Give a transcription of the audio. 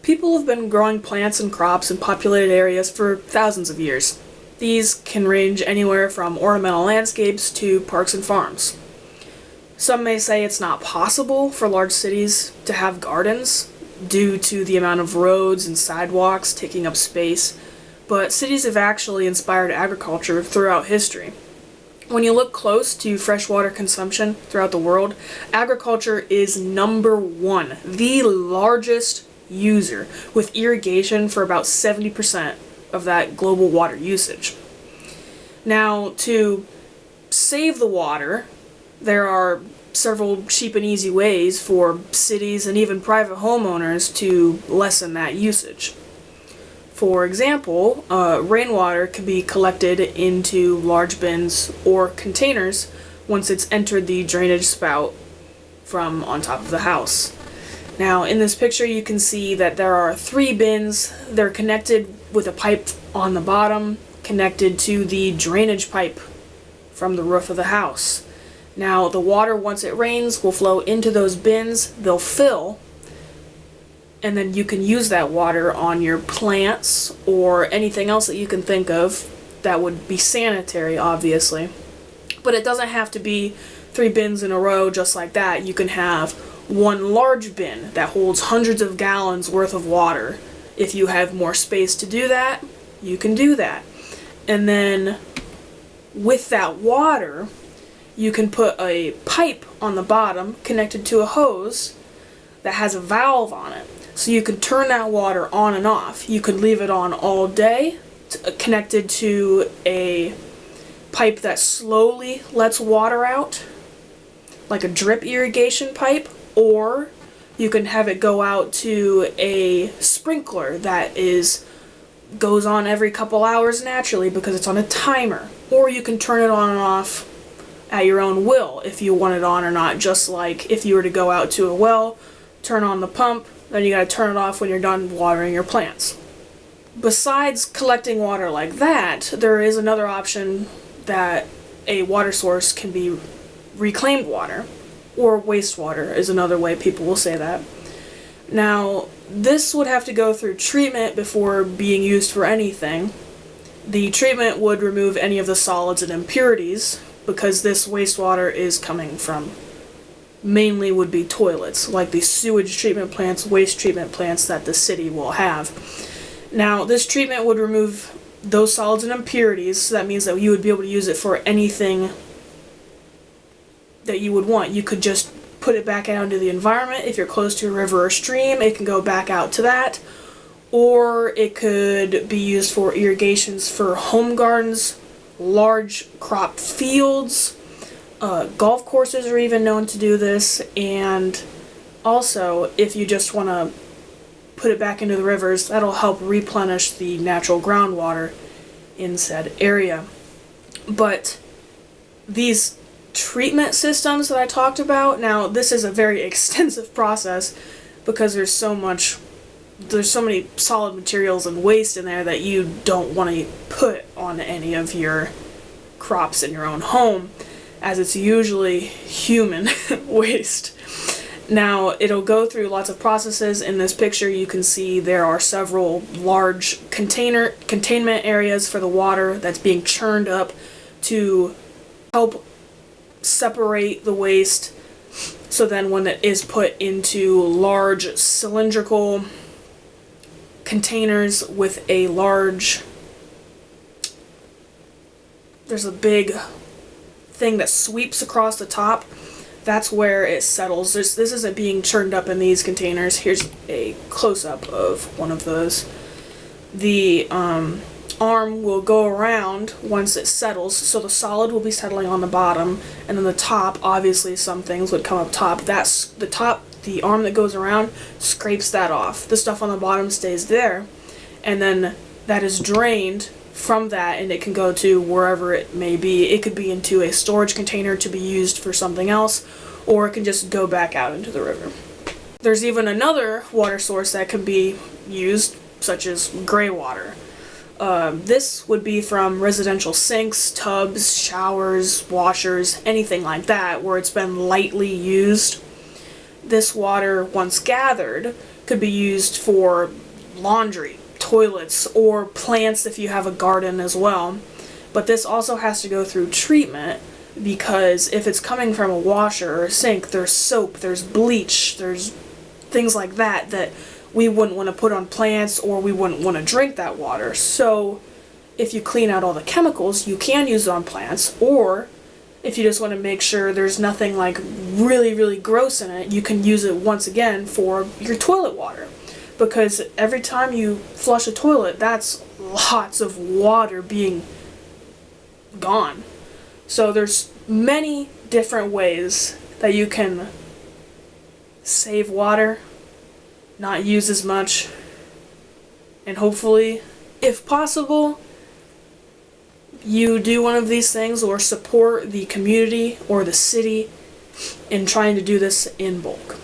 People have been growing plants and crops in populated areas for thousands of years. These can range anywhere from ornamental landscapes to parks and farms. Some may say it's not possible for large cities to have gardens due to the amount of roads and sidewalks taking up space, but cities have actually inspired agriculture throughout history. When you look close to freshwater consumption throughout the world, agriculture is number one, the largest user, with irrigation for about 70% of that global water usage. Now, to save the water, there are several cheap and easy ways for cities and even private homeowners to lessen that usage. For example, rainwater can be collected into large bins or containers once it's entered the drainage spout from on top of the house. Now, in this picture you can see that there are 3 bins. They're connected with a pipe on the bottom, connected to the drainage pipe from the roof of the house. Now, the water, once it rains, will flow into those bins. They'll fill, and then you can use that water on your plants or anything else that you can think of that would be sanitary, obviously. But it doesn't have to be 3 bins in a row just like that. You can have one large bin that holds hundreds of gallons worth of water. If you have more space to do that, you can do that. And then with that water, you can put a pipe on the bottom connected to a hose that has a valve on it. So you can turn that water on and off. You could leave it on all day, connected to a pipe that slowly lets water out, like a drip irrigation pipe, or you can have it go out to a sprinkler that goes on every couple hours naturally because it's on a timer. Or you can turn it on and off at your own will if you want it on or not, just like if you were to go out to a well, turn on the pump, then you gotta turn it off when you're done watering your plants. Besides collecting water like that, there is another option that a water source can be reclaimed water, or wastewater is another way people will say that. Now, this would have to go through treatment before being used for anything. The treatment would remove any of the solids and impurities, because this wastewater is coming from mainly would be toilets, like the sewage treatment plants, waste treatment plants that the city will have. Now, this treatment would remove those solids and impurities, so that means that you would be able to use it for anything that you would want. You could just put it back out into the environment. If you're close to a river or stream, it can go back out to that. Or it could be used for irrigations for home gardens, large crop fields, golf courses are even known to do this, and also if you just want to put it back into the rivers, that'll help replenish the natural groundwater in said area. But these treatment systems that I talked about, now this is a very extensive process because there's so many solid materials and waste in there that you don't want to put on any of your crops in your own home, as it's usually human waste. Now, it'll go through lots of processes. In this picture you can see there are several large containment areas for the water that's being churned up to help separate the waste, so then when it is put into large cylindrical containers with there's a big thing that sweeps across the top, that's where it settles. This isn't being churned up in these containers. Here's a close-up of one of those. The arm will go around once it settles, so the solid will be settling on the bottom, and then the top, obviously some things would come up top. That's the top. The arm that goes around scrapes that off. The stuff on the bottom stays there, and then that is drained from that, and it can go to wherever it may be. It could be into a storage container to be used for something else, or it can just go back out into the river. There's even another water source that can be used, such as gray water. This would be from residential sinks, tubs, showers, washers, anything like that, where it's been lightly used. This water, once gathered, could be used for laundry, toilets, or plants if you have a garden as well. But this also has to go through treatment, because if it's coming from a washer or a sink, there's soap, there's bleach, there's things like that that we wouldn't want to put on plants, or we wouldn't want to drink that water. So if you clean out all the chemicals, you can use it on plants, or if you just want to make sure there's nothing like really, really gross in it, you can use it once again for your toilet water. Because every time you flush a toilet, that's lots of water being gone. So there's many different ways that you can save water, not use as much, and hopefully, if possible, you do one of these things or support the community or the city in trying to do this in bulk.